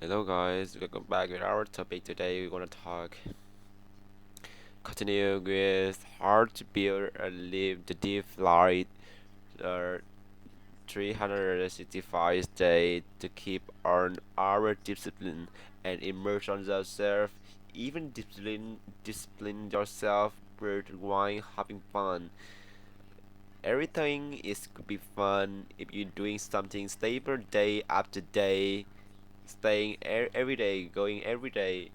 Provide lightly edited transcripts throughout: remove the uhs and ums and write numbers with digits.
Hello guys, welcome back with our topic today. We're gonna continue with how to build and live the deep light, uh, 365 days to keep on our discipline and immerse on yourself. Even discipline yourself with wine having fun. Everything is could be fun if you're doing something stable day after day, staying every day, going every day.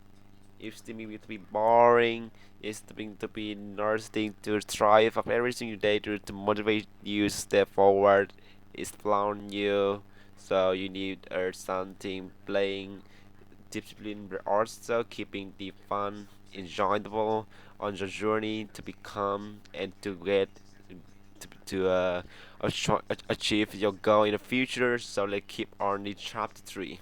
It's to be boring. It's to be nursing to strive of every single day to motivate you to step forward. It's fun you, so you need something playing discipline, but also keeping the fun enjoyable on your journey to become and to get to achieve your goal in the future. So let's keep on the chapter 3.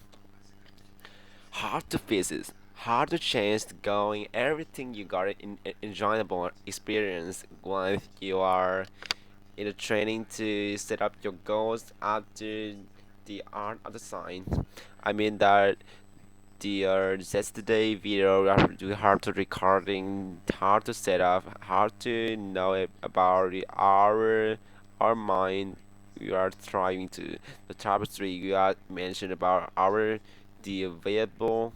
Hard to pieces, hard to change going everything you got in enjoyable experience when you are in the training to set up your goals after the art of the sign. I mean that the yesterday video we have to recording how to set up, how to know about our mind. We are trying to the top 3 we are mentioned about our the available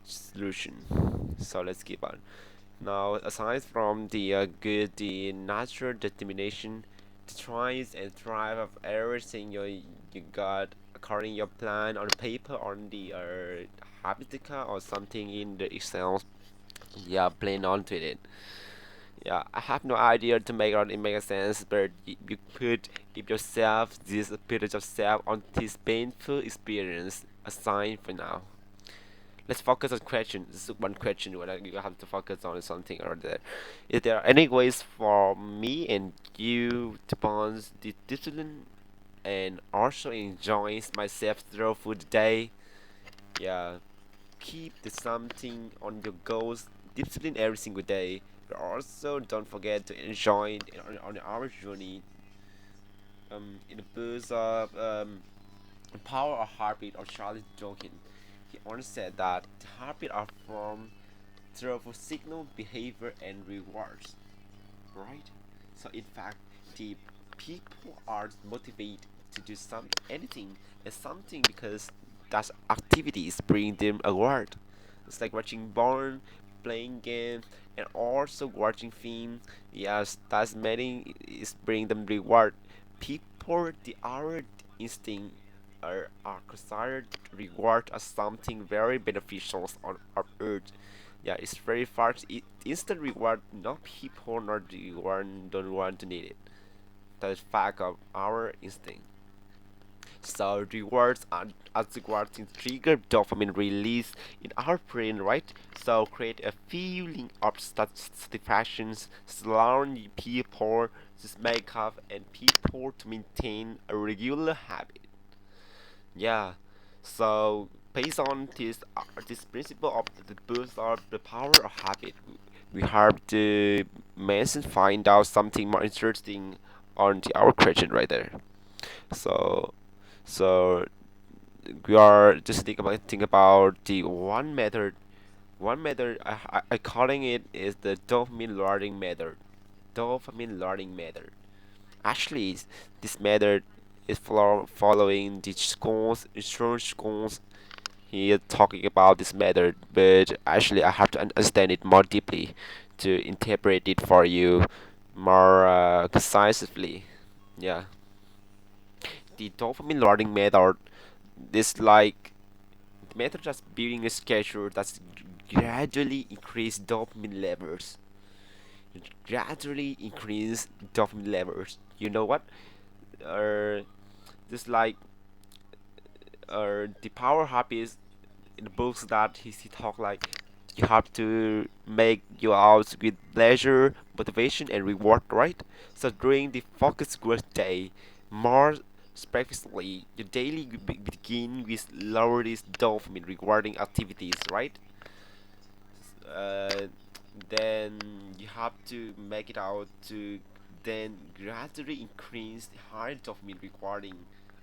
solution. So let's keep on. Now, aside from the natural determination, the tries and thrive of everything you got according your plan on paper on the Habitica or something in the Excel. Yeah, plain onto it. Yeah, I have no idea to make it make sense, but you could give yourself this period of self on this painful experience assigned for now. Let's focus on question. This is one question what you have to focus on is something or other. Is there any ways for me and you to balance the discipline and also enjoy myself throughout the day? Yeah, keep the something on your goals, discipline every single day, but also don't forget to enjoy it on our journey. In the boost of power of heartbeat or Charlie Jokin, he once said that the heartbeat are formed through signal behavior and rewards, right? So in fact, the people are motivated to do anything and something because that activities bring them a reward. It's like watching porn, playing games, and also watching film. Yes, that's many is bring them reward. People, the our instinct are considered reward as something very beneficial on our earth. Yeah, it's very fast. Instant reward, not people, not the one don't want to need it. That is fact of our instinct. So rewards are as rewards trigger dopamine release in our brain, right? So create a feeling of satisfactions, allowing people to make up and people to maintain a regular habit. Yeah. So based on this principle of the boost of the power of habit, we have to mention find out something more interesting on our question right there. So so we are just think about the one method. One method I calling it is the dopamine learning method. Dopamine learning method. Actually, this method is following the schools, insurance schools. He is talking about this method, but actually I have to understand it more deeply to interpret it for you more concisely. Yeah, the dopamine learning method is like the method just building a schedule that's gradually increase dopamine levels. Gradually increase dopamine levels. You know what? Uh, just like the power habits in the books that he talk like you have to make your hours with pleasure, motivation, and reward, right? So during the focus growth day, more specifically, your daily begin with lower this dopamine rewarding activities, right? Uh, then you have to make it out to then gradually increase the high dopamine rewarding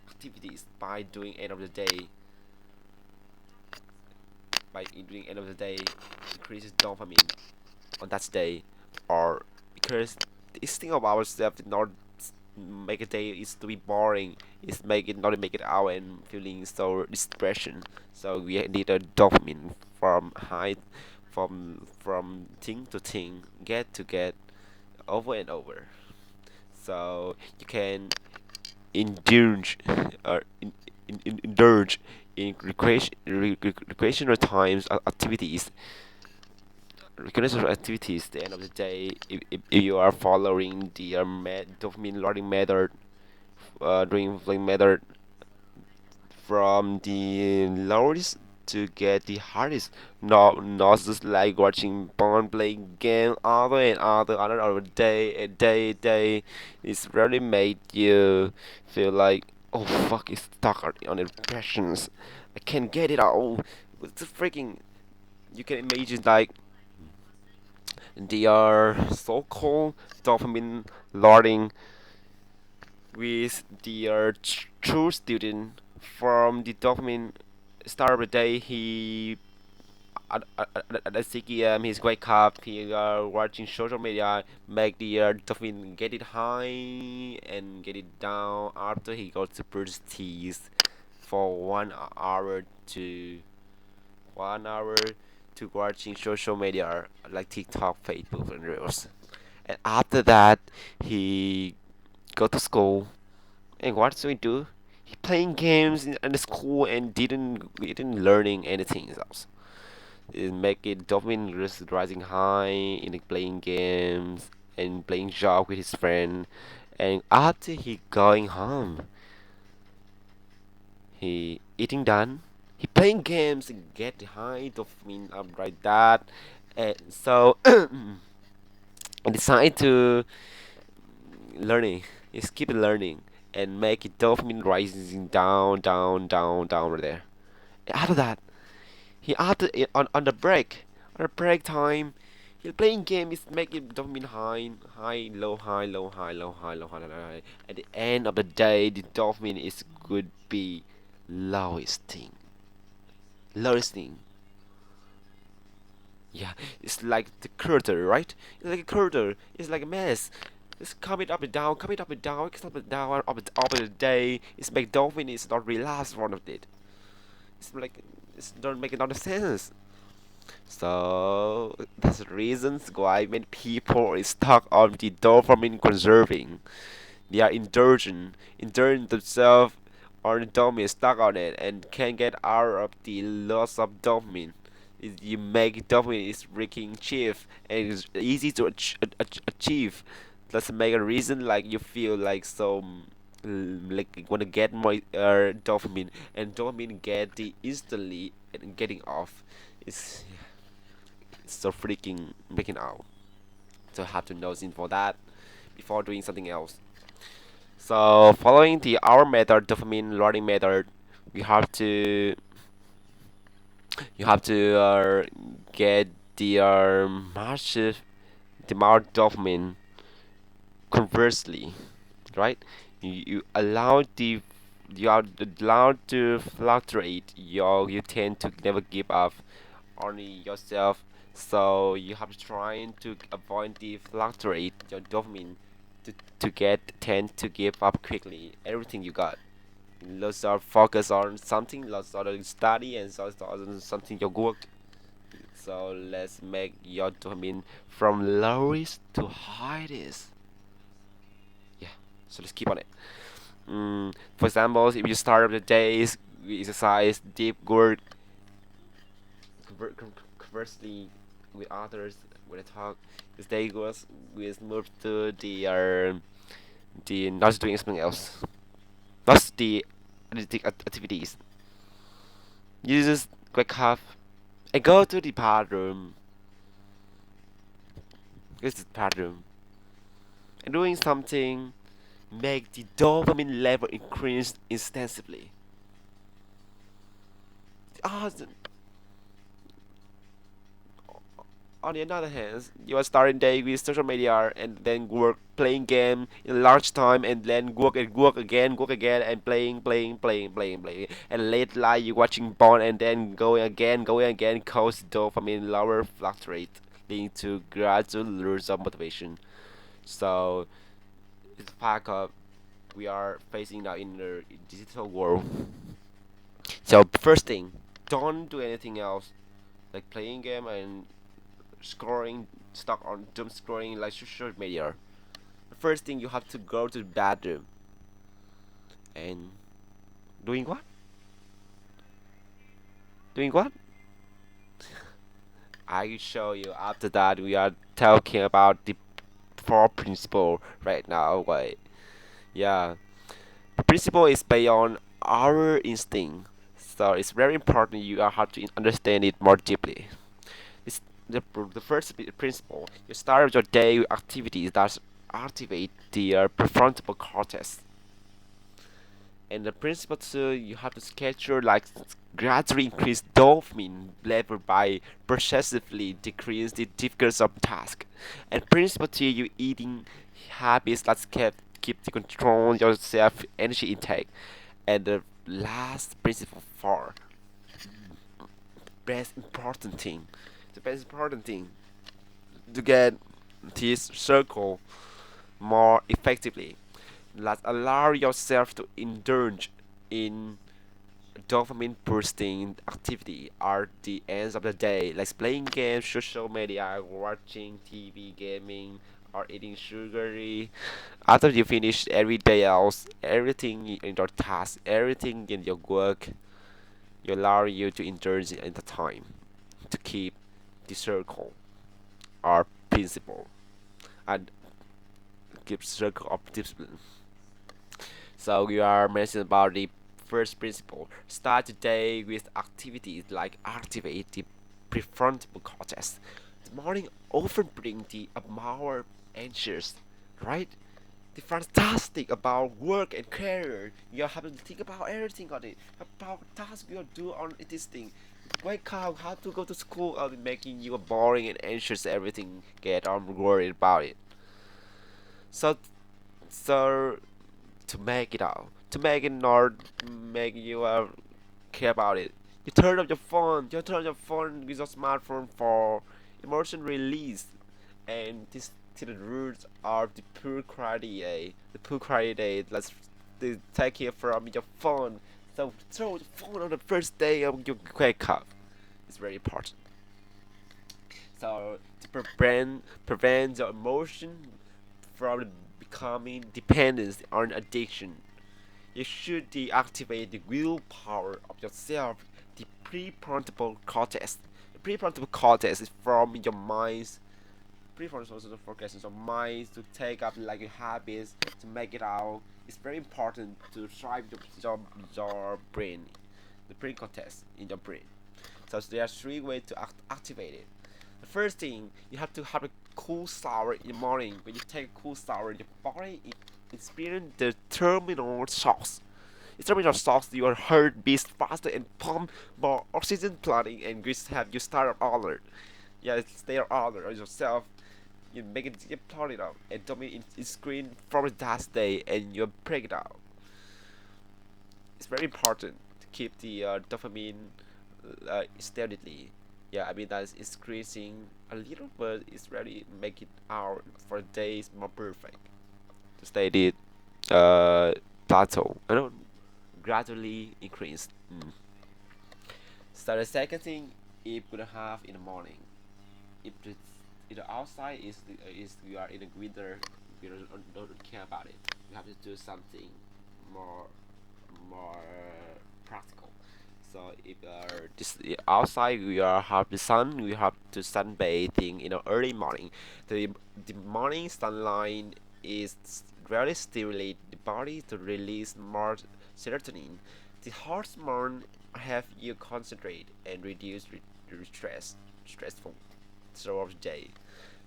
activities by doing end of the day. by during end of the day increases dopamine on that day, or because this thing of ourselves did not make a day is to be boring, is make it not make it out and feeling so depression. So we need a dopamine from high, from thing to thing, get to get, over and over. So you can indulge or indulge in recreational times activities, recreational activities. At the end of the day, if you are following the dopamine learning method, doing playing method from the lowest to get the hardest. Not just like watching Bond playing game other and other day and day. It's really made you feel like, oh fuck, it's stuck on impressions. I can't get it out. It's a freaking. You can imagine like they are so-called dopamine learning with the true student from the dopamine start of the day. He at 6 a.m. he's wake up, he watching social media, make the dopamine get it high and get it down after he goes to brush teeth for 1 hour to 1 hour to watching social media like TikTok, Facebook, and Reels. And after that, he go to school. And what do we do? He playing games in the school and didn't learning anything else. It make it dopamine risk rising high in playing games and playing job with his friend. And after he going home, he eating done. He playing games and get high dopamine up like that. And so I decide to learning. Just keep learning and make it dopamine rising down right there. After that, he after it on the break, on the break time, he playing game is making dopamine high, low, high, low, high, low, high, low, high, low, high. At the end of the day, the dopamine is could be lowest thing, lowest thing. Yeah, it's like the curter, right? It's like a curter. It's like a mess. It's coming up and down, coming up and down, coming up and down, up and the day. It's make dopamine is not relaxed one of it. It's like it's don't make a lot of sense. So that's the reasons why many people is stuck on the dopamine conserving. They are indulging themselves on the dopamine, stuck on it, and can't get out of the loss of dopamine. You make dopamine is freaking cheap and it's easy to achieve. Let's make a reason like you feel like so like you want to get more dopamine, and dopamine get the instantly and getting off. It's so freaking making out. So have to know for that before doing something else. So following the our method, dopamine learning method, we have to you have to get the massive the amount of dopamine conversely, right? You allow the you are allowed to fluctuate. You tend to never give up on yourself, so you have to try to avoid the fluctuate your dopamine to get tend to give up quickly everything you got. Let's focus on something, let's study, and so on something you work. So let's make your dopamine from lowest to highest. Yeah, so let's keep on it. For example, if you start the days with exercise, deep work, conversely with others when I talk, this day goes with move to the not doing something else, not the analytic activities. You just wake up and go to the bathroom. This is the bathroom and doing something make the dopamine level increase instantly. Ah, on the other hand, you are starting day with social media and then work playing game in large time and then work again and playing. And late night you watching porn and then going again, cause dopamine lower fluctuate, leading to gradual loss of motivation. So it's fact of we are facing now in the digital world. So first thing, don't do anything else like playing game and scrolling stuck on doom scrolling like social media. The first thing you have to go to the bathroom and doing what? Doing what? I will show you after that we are talking about the four principle right now. Wait. Yeah. The principle is based on our instinct. So it's very important you have to understand it more deeply. It's the first principle. You start with your day with activities that activate the prefrontal cortex. And the principle two, you have to schedule like gradually increase dopamine level by progressively decrease the difficulty of task. And principle three, you eating habits that keep the control yourself energy intake. And the last principle four, best important thing, the best important thing to get this circle more effectively. Let's allow yourself to indulge in dopamine boosting activity at the end of the day, like playing games, social media, watching TV, gaming, or eating sugary. After you finish every day else, everything in your task, everything in your work, you allow you to indulge in the time to keep the circle or principle and keep circle of discipline. So we are mentioning about the first principle. Start the day with activities like activate the prefrontal cortex. The morning often bring the more anxious, right? The fantastic about work and career. You have to think about everything on it. About task you do on this thing. Wake up, have to go to school, making you boring and anxious. Everything get worried about it. So, so to make it out, to make it not make you care about it. You turn off your phone. You turn on your phone with your smartphone for emotion release, and this to the roots of the poor quality day. The poor quality day. Let's take it from your phone. So throw the phone on the first day of your wake up. It's very important. So to prevent your emotion from becoming dependence on addiction. You should deactivate the willpower of yourself, the prefrontal cortex. The prefrontal cortex is from your mind's prefrontal cortex is your mind to take up like your habits to make it out. It's very important to drive your brain, the brain cortex in your brain. So there are three ways to activate it. The first thing, you have to have a cool shower in the morning. When you take a cool shower, your body experience the terminal shocks. In terminal shocks, your heart beats faster and pump more oxygen flooding and just have you start alert. Yeah, stay alert on yourself. You make it get plotted out and dominate in screen from the last day and you break it out. It's very important to keep the dopamine steadily. Yeah, I mean that's increasing a little, but it's really make it out for days more perfect. To stay it plateau. I don't gradually increase. So the second thing you could have in the morning, if the outside is you are in the winter, you don't care about it. You have to do something more practical. So if this outside we are have the sun, we have to sunbathing in the early morning. The morning sunlight is really stimulate the body to release more serotonin. The hormone have you concentrate and reduce stressful throughout the day.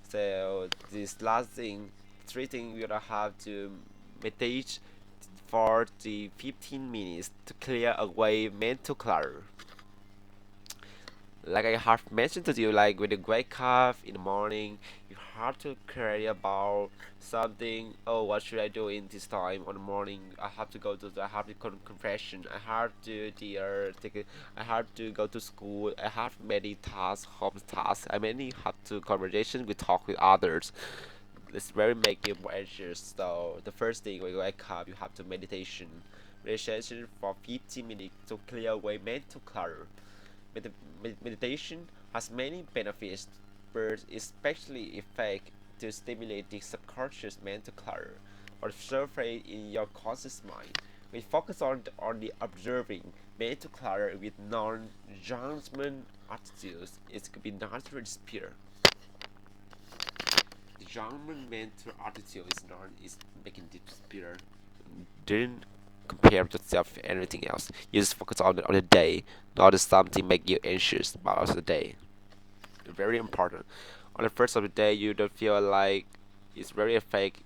So this last thing, three things we gonna have to meditate for the 15 minutes to clear away mental clutter. Like I have mentioned to you, like when you wake up in the morning, you have to care about something. Oh, what should I do in this time on the morning? I have to go to the, I have the confession. I have to I have to go to school. I have many tasks, home tasks. I many have to conversation. We talk with others. It's very make you more anxious. So the first thing when you wake up, you have to meditation. Meditation for 15 minutes to clear away mental clutter. Meditation has many benefits, but especially effect to stimulate the subconscious mental clutter or surface in your conscious mind. We focus on the observing mental clutter with non-judgment attitudes. It could be naturally disappear. The judgment mental attitude is making it disappear. Didn't compare yourself with anything else. You just focus on the day, not on something make you anxious about the day. Very important. On the first of the day, you don't feel like it's very affect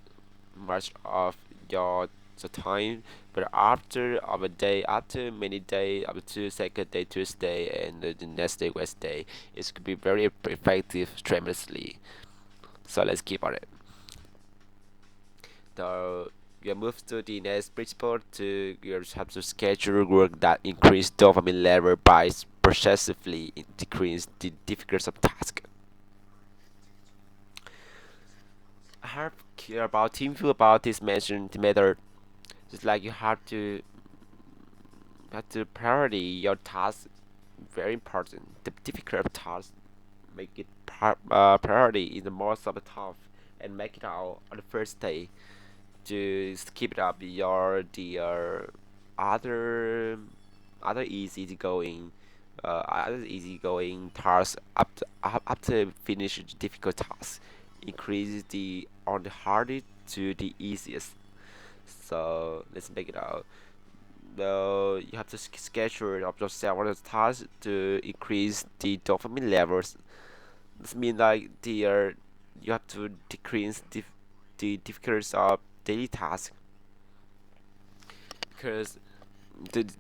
much of your the time, but after of a day, after many day, up to second day, Tuesday, and the next day, Wednesday, it could be very effective tremendously. So let's keep on it. So you move to the next principle to you have to schedule work that increase dopamine level by progressively decrease the difficulty of task. I have care about team view about this mentioned method. It's like you have to priority your task very important. The difficult task make it priority in the most of the top and make it out on the first day to keep it up your the other other easy going tasks up to finish the difficult tasks increase the on the hardest to the easiest. So let's make it out. Though you have to schedule of yourself on the tasks to increase the dopamine levels. This means like you have to decrease the difficulty of daily tasks because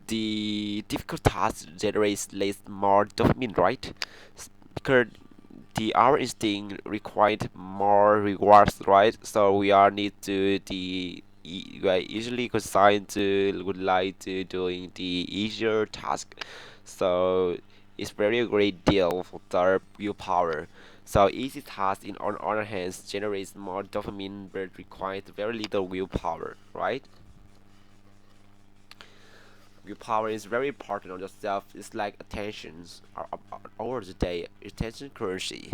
the difficult task generates less more dopamine, right? Because the our instinct required more rewards, right? So we are need to we are usually consigned to would like to doing the easier task. So it's very a great deal for the willpower. So easy task in on other hands generates more dopamine but requires very little willpower, right? Willpower is very important on yourself. It's like attentions over the day. Attention currency.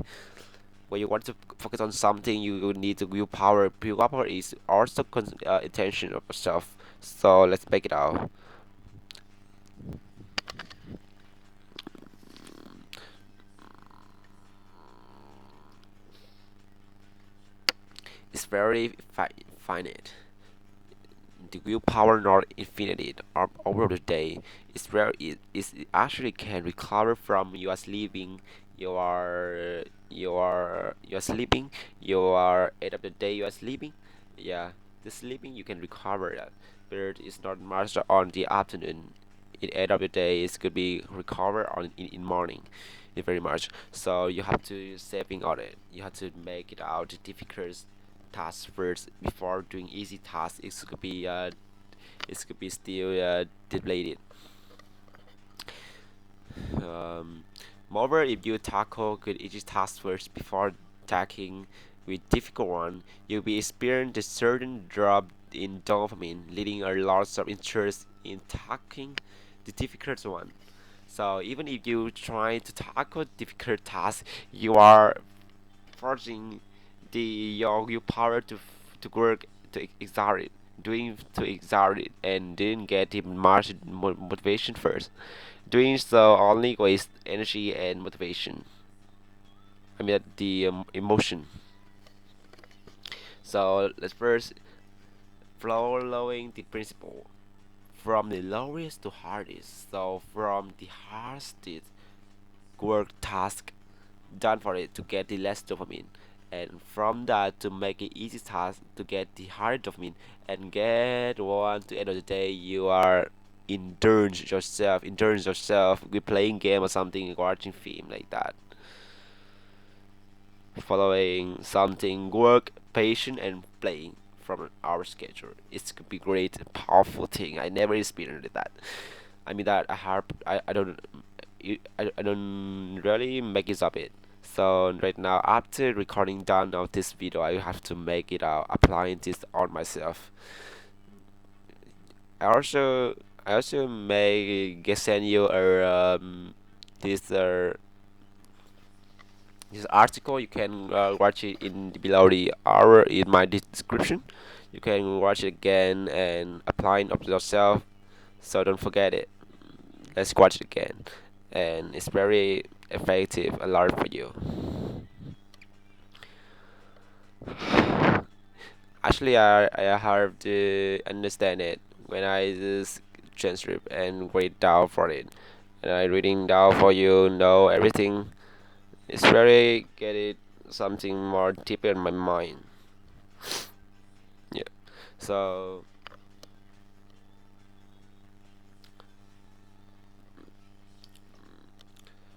When you want to focus on something, you need the willpower. Willpower is also attention of yourself. So let's make it out. It's very finite. The willpower not infinite or over the day. It actually can recover from you are sleeping, you are sleeping, you are end of the day you are sleeping. Yeah, the sleeping you can recover that, but it's not much on the afternoon. In end of the day, it could be recover on in morning. It very much. So you have to saving on it. You have to make it out difficult tasks first before doing easy tasks. It could be still depleted. Um, Moreover, if you tackle good easy tasks first before tackling with difficult one, you'll be experience a certain drop in dopamine, leading a loss of interest in tackling the difficult one. So even if you try to tackle difficult tasks, you are forcing the your willpower to work to exert it, doing to exert it, and didn't get much motivation first. Doing so only wastes energy and motivation. I mean the emotion. So let's first following the principle from the lowest to hardest. So from the hardest work task done for it to get the less dopamine, and from that to make it easy task to get the higher dopamine, and get one to end of the day you are indulge yourself with playing game or something, watching film like that, following something work, patient and playing from our schedule. It could be great, powerful thing. I never experienced that. I mean that I don't really make it up it. So right now, after recording done of this video, I have to make it out, applying this on myself. I also I also may get send you a this this article. You can watch it in below the hour in my description. You can watch it again and apply it up to yourself. So don't forget it. Let's watch it again, and it's very effective a lot for you. Actually, I have to understand it when I just transcript and read down for it. And I reading down for you know everything. It's very get it something more deeper in my mind. Yeah. So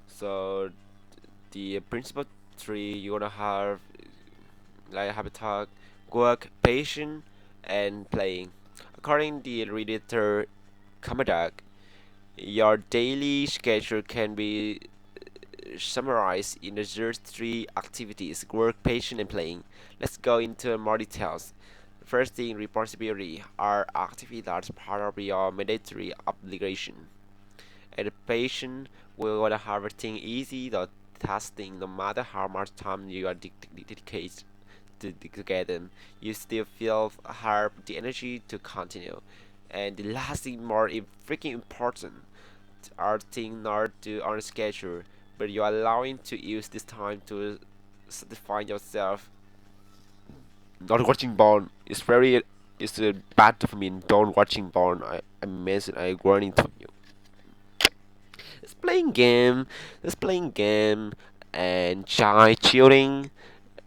so the principle three you wanna have like have a talk, work, patient, and playing. According to the editor Kamadak, your daily schedule can be summarized in the just three activities: work, patient, and playing. Let's go into more details. First thing, responsibility are activities that's part of your mandatory obligation. And the patient will want to have everything easy, the testing, no matter how much time you are dedicated to get them, you still feel have the energy to continue. And the last thing, more freaking important, are things not to on schedule, but you're allowing to use this time to satisfy yourself. Not watching porn is very it's a bad for me. Don't watching porn. I mentioned I warning to you. It's playing game. It's playing game and chilling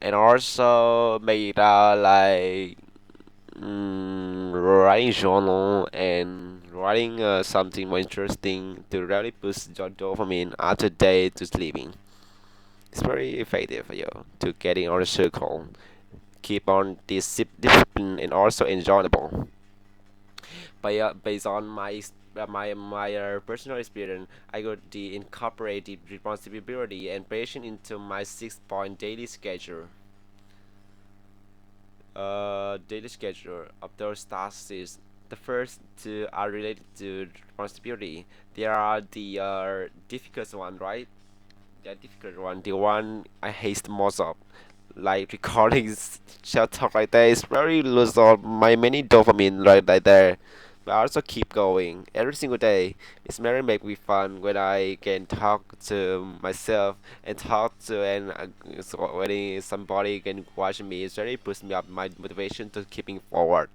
and also made like writing journal and writing something more interesting to really boost your dopamine after day to sleeping. It's very effective for you to getting on the circle. Keep on discipline and also enjoyable. Based on my personal experience, I got the incorporated responsibility and passion into my 6 point daily schedule. Daily schedule of those tasks is the first two are related to responsibility. There are the difficult one, right? The difficult one, the one I hate most of, like recording shall talk like that is very lose of my many dopamine right like there. But I also keep going every single day. It's very make me fun when I can talk to myself and talk to and so when somebody can watch me. It's very boost me up my motivation to keeping forward.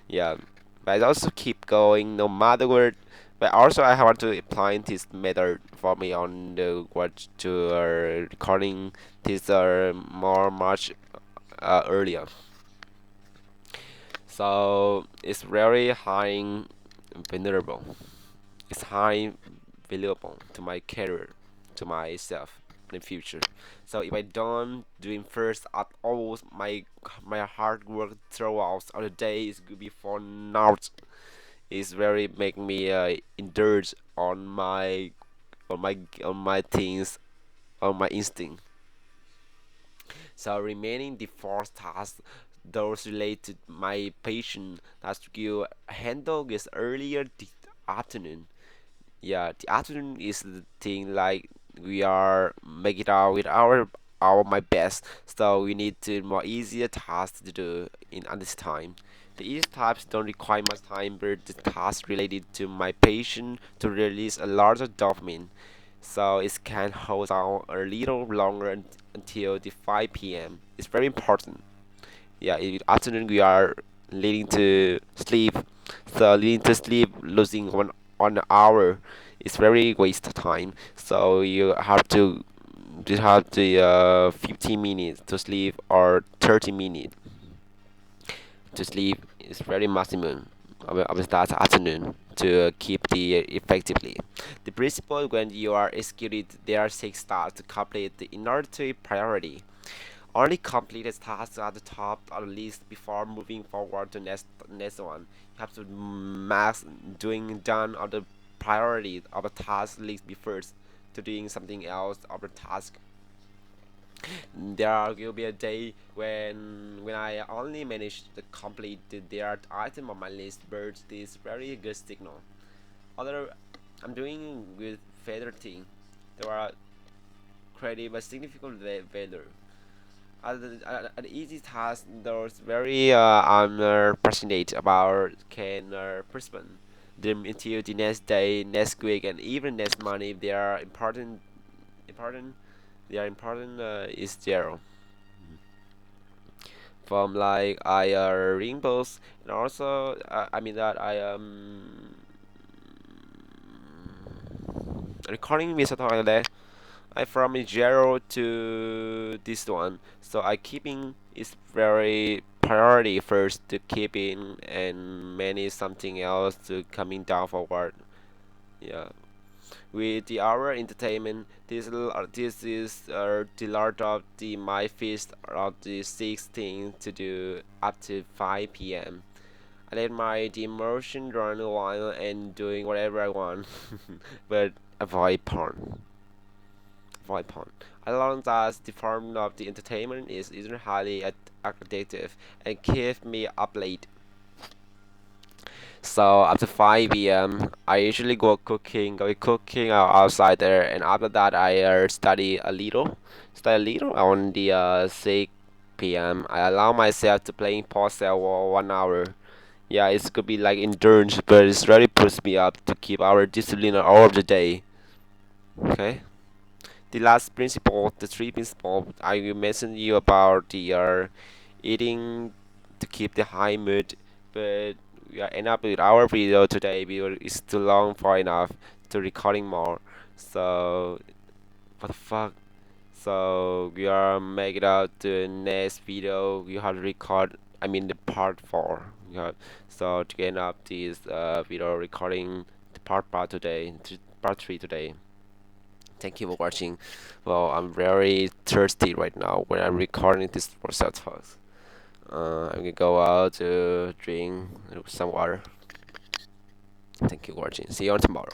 Yeah, but I also keep going no matter what. But also I want to apply this method for me on the what to recording this more much earlier. So it's very high vulnerable. It's high valuable to my career, to myself in the future. So if I don't doing first at all, my hard work throughout of the day is gonna be for naught. It's very make me indulge on my things on my instinct. So remaining the fourth task, those related to my patient has to give handle is earlier the afternoon. Yeah, the afternoon is the thing like we are make it out with our my best. So we need to more easier tasks to do in at this time. The easy types don't require much time, but the task related to my patient to release a larger dopamine, so it can hold on a little longer until the 5 p.m. It's very important. Yeah, in the afternoon we are leading to sleep, so leading to sleep losing one hour is very waste of time. So you have the 15 minutes to sleep or 30 minutes to sleep is very maximum of that afternoon to keep the effectively. The principle when you are executed there are six tasks to complete in order to priority. Only complete tasks at the top of the list before moving forward to next one. You have to max doing done of the priority of the task list be first to doing something else of the task. There will be a day when I only manage to complete the art item on my list, but this very good signal. Other I'm doing with feather thing. There are creative a significant value. An easy task those very I'm passionate about can postpone them until the next day, next week, and even next month if they are important. They are important is zero. From like I rainbows and also I mean that I recording me something like that. I from zero to this one, so I keeping is very priority first to keeping and manage something else to coming down forward. Yeah, with the hour entertainment, this is the lot of the my feast of the 16 to do up to 5 p.m. I let my the emotion run a while and doing whatever I want, but avoid porn. Avoid porn. I learned that the form of the entertainment is either highly addictive and keep me up late. So after 5 p.m., I usually go cooking outside there, and after that I study a little on the 6 p.m. I allow myself to playing pause for 1 hour. Yeah, it's could be like endurance, but it's really puts me up to keep our discipline all of the day. Okay. The last principle, the three principle I will mention you about the eating to keep the high mood, but we are end up with our video today because it's too long for enough to recording more. So what the fuck? So we are make it out to next video. We have to record. I mean the part four. We have, so to end up this video recording the part today, part three today. Thank you for watching. Well, I'm very thirsty right now when I'm recording this for Salesforce. I'm gonna go out to drink some water. Thank you for watching. See you on tomorrow.